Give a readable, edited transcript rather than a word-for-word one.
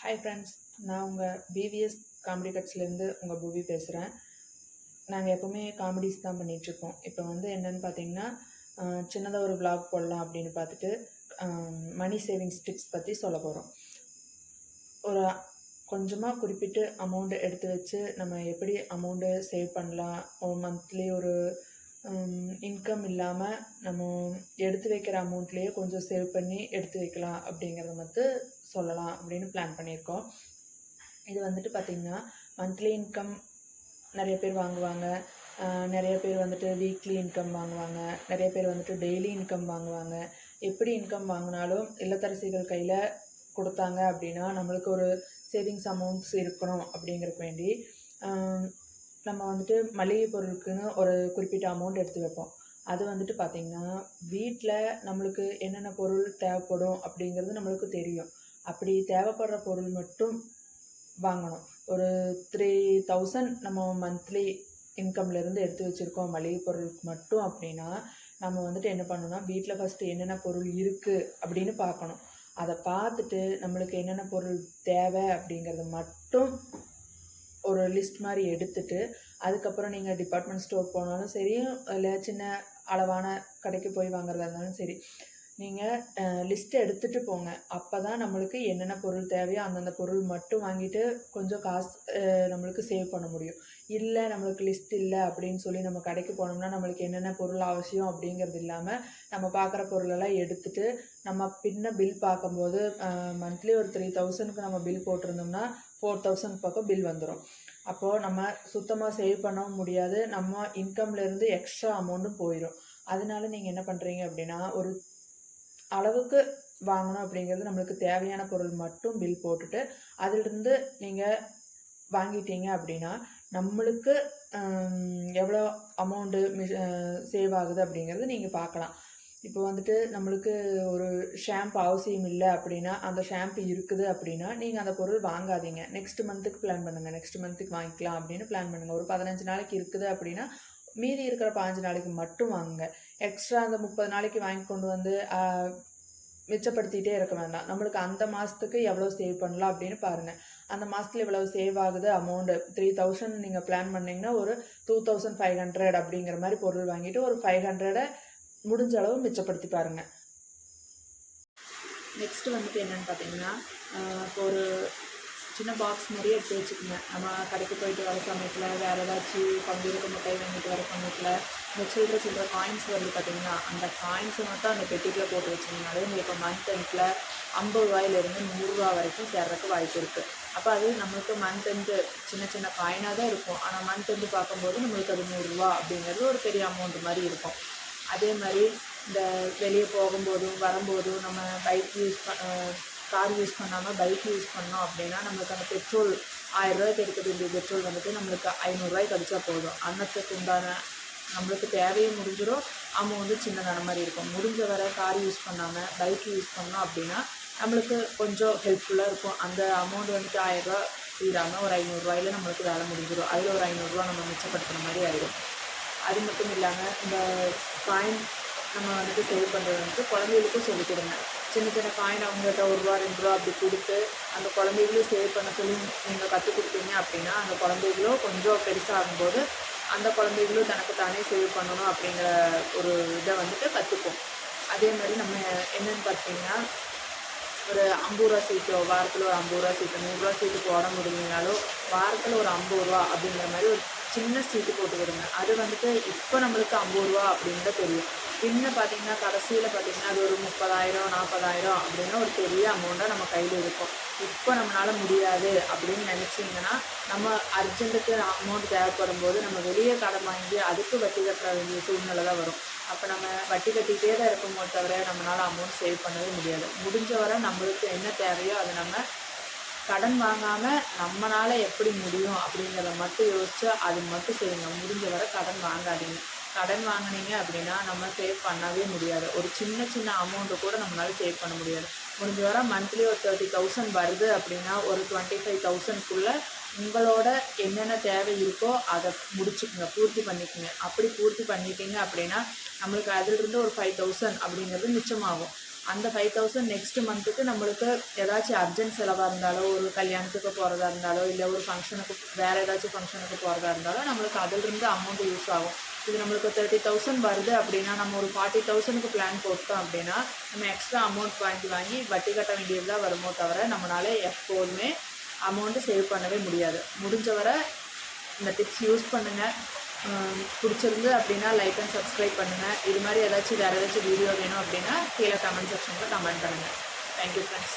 Hi friends, நான் உங்கள் PVS comedy கட்ஸ்லேருந்து உங்கள் பூவி பேசுகிறேன். நாங்கள் எப்போவுமே காமெடிஸ் தான் பண்ணிகிட்ருக்கோம். இப்போ என்னென்னு பார்த்தீங்கன்னா, சின்னதாக ஒரு vlog போடலாம் அப்படின்னு பார்த்துட்டு மணி சேவிங்ஸ் டிப்ஸ் பற்றி சொல்ல போகிறோம். ஒரு கொஞ்சமாக குறிப்பிட்டு அமௌண்ட்டு எடுத்து வச்சு நம்ம எப்படி அமௌண்ட்டு சேவ் பண்ணலாம், ஒரு மந்த்லி ஒரு இன்கம் இல்லாமல் நம்ம எடுத்து வைக்கிற அமௌண்ட்லேயே கொஞ்சம் சேவ் பண்ணி எடுத்து வைக்கலாம் அப்படிங்கிறத சொல்லலாம் அப்படின்னு பிளான் பண்ணியிருக்கோம். இது பார்த்திங்கன்னா, மந்த்லி இன்கம் நிறைய பேர் வாங்குவாங்க, நிறைய பேர் வீக்லி இன்கம் வாங்குவாங்க, நிறைய பேர் டெய்லி இன்கம் வாங்குவாங்க. எப்படி இன்கம் வாங்கினாலும் இல்லத்தரசிகள் கையில் கொடுத்தாங்க அப்படின்னா நம்மளுக்கு ஒரு சேவிங்ஸ் அமௌண்ட்ஸ் இருக்கணும் அப்படிங்கிறதுக்கு வேண்டி நம்ம மளிகை பொருளுக்குன்னு ஒரு குறிப்பிட்ட அமௌண்ட் எடுத்து வைப்போம். அது பார்த்திங்கன்னா, வீட்டில் நம்மளுக்கு என்னென்ன பொருள் தேவைப்படும் அப்படிங்கிறது நம்மளுக்கு தெரியும். அப்படி தேவைப்படுற பொருள் மட்டும் வாங்கணும். ஒரு 3000 நம்ம மந்த்லி இன்கம்லேருந்து எடுத்து வச்சுருக்கோம் மளிகை பொருளுக்கு மட்டும் அப்படின்னா, நம்ம என்ன பண்ணணும்னா, வீட்டில் ஃபஸ்ட்டு என்னென்ன பொருள் இருக்குது அப்படின்னு பார்க்கணும். அதை பார்த்துட்டு நம்மளுக்கு என்னென்ன பொருள் தேவை அப்படிங்கிறத மட்டும் ஒரு லிஸ்ட் மாதிரி எடுத்துட்டு, அதுக்கப்புறம் நீங்கள் டிபார்ட்மெண்ட் ஸ்டோர் போனாலும் சரி, இல்லை சின்ன அளவான கடைக்கு போய் வாங்குறதா இருந்தாலும் சரி, நீங்கள் லிஸ்ட்டு எடுத்துகிட்டு போங்க. அப்போ தான் நம்மளுக்கு என்னென்ன பொருள் தேவையோ அந்தந்த பொருள் மட்டும் வாங்கிட்டு கொஞ்சம் காசு நம்மளுக்கு சேவ் பண்ண முடியும். இல்லை நம்மளுக்கு லிஸ்ட் இல்லை அப்படின்னு சொல்லி நம்ம கடைக்கு போனோம்னா நம்மளுக்கு என்னென்ன பொருள் அவசியம் அப்படிங்கிறது இல்லாமல் நம்ம பார்க்குற பொருளெல்லாம் எடுத்துகிட்டு நம்ம பின்ன பில் பார்க்கும்போது மந்த்லி ஒரு 3000க்கு நம்ம பில் போட்டிருந்தோம்னா 4000 பக்கம் பில் வந்துடும். அப்போது நம்ம சுத்தமாக சேவ் பண்ணவும் முடியாது, நம்ம இன்கம்லேருந்து எக்ஸ்ட்ரா அமௌண்ட்டும் போயிடும். அதனால நீங்கள் என்ன பண்ணுறீங்க அப்படின்னா, ஒரு அளவுக்கு வாங்கணும் அப்படிங்கிறது நம்மளுக்கு தேவையான பொருள் மட்டும் பில் போட்டுட்டு அதிலிருந்து நீங்கள் வாங்கிட்டீங்க அப்படின்னா நம்மளுக்கு எவ்வளோ அமௌண்ட்டு சேவ் ஆகுது அப்படிங்கிறது நீங்கள் பார்க்கலாம். இப்போ நம்மளுக்கு ஒரு ஷாம்பு அவசியம் இல்லை அப்படின்னா, அந்த ஷாம்பு இருக்குது அப்படின்னா நீங்கள் அந்த பொருள் வாங்காதீங்க. நெக்ஸ்ட் மந்த்துக்கு பிளான் பண்ணுங்கள், நெக்ஸ்ட் மந்த்துக்கு வாங்கிக்கலாம் அப்படின்னு பிளான் பண்ணுங்கள். ஒரு 15 நாளைக்கு இருக்குது அப்படின்னா மீதி இருக்கிற 15 நாளைக்கு மட்டும் வாங்குங்க. எக்ஸ்ட்ரா அந்த 30 நாளைக்கு வாங்கி கொண்டு மிச்சப்படுத்திகிட்டே இருக்க வேண்டாம். நம்மளுக்கு அந்த மாதத்துக்கு எவ்வளோ சேவ் பண்ணலாம் அப்படின்னு பாருங்கள். அந்த மாதத்துல எவ்வளோ சேவ் ஆகுது அமௌண்ட்டு 3000 நீங்கள் பிளான் பண்ணிங்கன்னா ஒரு 2500 அப்படிங்கிற மாதிரி பொருள் வாங்கிட்டு ஒரு 500 முடிஞ்ச அளவு மிச்சப்படுத்தி பாருங்கள். நெக்ஸ்ட்டு என்னென்னு பார்த்தீங்கன்னா, இப்போ ஒரு சின்ன பாக்ஸ் மாதிரியே எடுத்து வச்சுக்கோங்க. நம்ம கடைக்கு போயிட்டு வர சமயத்தில், வேறு ஏதாச்சும் பங்குக்கு மிட்டாய் வாங்கிட்டு வர சமயத்தில் இந்த சில்லற காயின்ஸ் வருது பார்த்தீங்கன்னா, அந்த காயின்ஸை மட்டும் அந்த பெட்டிக்குள்ளே போட்டு வச்சிங்கனாலே உங்களுக்கு மந்த் எண்டில் 50 ரூபாயிலிருந்து 100 ரூபா வரைக்கும் சேர்றதுக்கு வாய்ப்பு இருக்குது. அப்போ அது நம்மளுக்கு மந்த் எண்டு சின்ன சின்ன காயினாக தான் இருக்கும், ஆனால் மந்த் எண்டு பார்க்கும்போது நம்மளுக்கு அது 100 ரூபா அப்படிங்கிறது ஒரு பெரிய அமௌண்ட் மாதிரி இருக்கும். அதே மாதிரி இந்த வெளியே போகும்போதும் வரும்போதும் நம்ம கார் யூஸ் பண்ணாமல் பைக் யூஸ் பண்ணோம் அப்படின்னா நம்மளுக்கு அந்த பெட்ரோல் 1000 ரூபாய்க்கு எடுக்க வேண்டிய பெட்ரோல் நம்மளுக்கு 500 ரூபாய்க்கு அடித்தா போதும். அன்னத்துக்கு உண்டான நம்மளுக்கு தேவையும் முடிஞ்சிடும், அமௌண்ட்டு சின்னதான மாதிரி இருக்கும். முடிஞ்ச வரை கார் யூஸ் பண்ணாமல் பைக் யூஸ் பண்ணோம் அப்படின்னா நம்மளுக்கு கொஞ்சம் ஹெல்ப்ஃபுல்லாக இருக்கும். அந்த அமௌண்ட் 1000 ரூபா தீராமல் ஒரு 500 ரூபாயில் நம்மளுக்கு வேலை முடிஞ்சிடும். அதில் ஒரு 500 ரூபா நம்ம மிச்சப்படுத்துகிற மாதிரி ஆகிடும். அது மட்டும் இல்லாமல் இந்த காயின் நம்ம சேவ் பண்ணுறது குழந்தைகளுக்கும் சொல்லிக் கொடுங்க. சின்ன சின்ன காயின் அவங்ககிட்ட 1 ரூபா 2 ரூபா அப்படி கொடுத்து அந்த குழந்தைகளும் சேவ் பண்ண சொல்லி நீங்கள் கற்றுக் கொடுத்தீங்க அப்படின்னா அந்த குழந்தைகளும் கொஞ்சம் பெருசாகும்போது அந்த குழந்தைகளும் தனக்கு தானே சேவ் பண்ணணும் அப்படிங்கிற ஒரு இதை கற்றுக்கும். அதே மாதிரி நம்ம என்னென்னு பார்த்தீங்கன்னா, ஒரு 50 ரூபா சீட்டோ, வாரத்தில் ஒரு 50 ரூபா சீட்டு, 100 ரூபா சீட்டு போட முடியலனாலும் வாரத்தில் ஒரு 50 ரூபா அப்படிங்கிற மாதிரி ஒரு சின்ன சீட்டு போட்டு விடுங்க. அது இப்போ நம்மளுக்கு 50 ரூபா அப்படின்னு தெரியும். பின்ன பார்த்திங்கன்னா கடைசியில் பார்த்திங்கன்னா அது ஒரு 30,000 40,000 அப்படின்னா ஒரு பெரிய அமௌண்ட்டாக நம்ம கையில் இருக்கும். இப்போ நம்மளால் முடியாது அப்படின்னு நினச்சிங்கன்னா நம்ம அர்ஜென்ட்டுக்கு அமௌண்ட் தேவைப்படும் போது நம்ம வெளியே கடன் வாங்கி அதுக்கு வட்டி கட்ட வேண்டிய சூழ்நிலை தான் வரும். அப்போ நம்ம வட்டி கட்டிகிட்டே தான் இருக்குமோ தவிர நம்மளால் அமௌண்ட் சேவ் பண்ணவே முடியாது. முடிஞ்ச வரை நம்மளுக்கு என்ன தேவையோ அதை நம்ம கடன் வாங்காமல் நம்மளால் எப்படி முடியும் அப்படிங்கிறத மட்டும் யோசிச்சு அது மட்டும் செய்யுங்க. முடிஞ்ச வரை கடன் வாங்காதீங்க. கடன் வாங்கினீங்க அப்படின்னா நம்ம சேவ் பண்ணவே முடியாது. ஒரு சின்ன சின்ன அமௌண்ட்டு கூட நம்மளால் சேவ் பண்ண முடியாது. முடிஞ்ச வரை மந்த்லி ஒரு 30,000 வருது அப்படின்னா ஒரு 25,000க்குள்ளே உங்களோட என்னென்ன தேவை இருக்கோ அதை முடிச்சுக்குங்க, பூர்த்தி பண்ணிக்கோங்க. அப்படி பூர்த்தி பண்ணிட்டீங்க அப்படின்னா நம்மளுக்கு அதிலிருந்து ஒரு 5,000 அப்படிங்கிறது மிச்சமாகும். அந்த 5000 நெக்ஸ்ட் மந்த்துக்கு நம்மளுக்கு ஏதாச்சும் அர்ஜென்ட் செலவாக இருந்தாலோ, ஒரு கல்யாணத்துக்கு போகிறதா இருந்தாலோ, இல்லை ஒரு ஃபங்க்ஷனுக்கு வேறு ஏதாச்சும் ஃபங்க்ஷனுக்கு போகிறதா இருந்தாலோ நம்மளுக்கு அதிலிருந்து அமௌண்ட் யூஸ் ஆகும். இது நம்மளுக்கு 30,000 வருது அப்படின்னா, நம்ம ஒரு 40,000க்கு பிளான் போட்டோம் அப்படின்னா, நம்ம எக்ஸ்ட்ரா அமௌண்ட் வாங்கி வட்டி கட்ட வேண்டியது தான் வருமோ தவிர, நம்மளால எப்போதுமே அமௌண்ட்டு சேவ் பண்ணவே முடியாது. முடிஞ்ச வரை இந்த டிப்ஸ் யூஸ் பண்ணுங்கள். பிடிச்சிருந்து அப்படின்னா லைக் அண்ட் சப்ஸ்கிரைப் பண்ணுங்கள். இது மாதிரி ஏதாச்சும் வேறு ஏதாச்சும் வீடியோ வேணும் அப்படின்னா கீழே கமெண்ட் செக்ஷனில் கமெண்ட் பண்ணுங்கள். Thank you friends.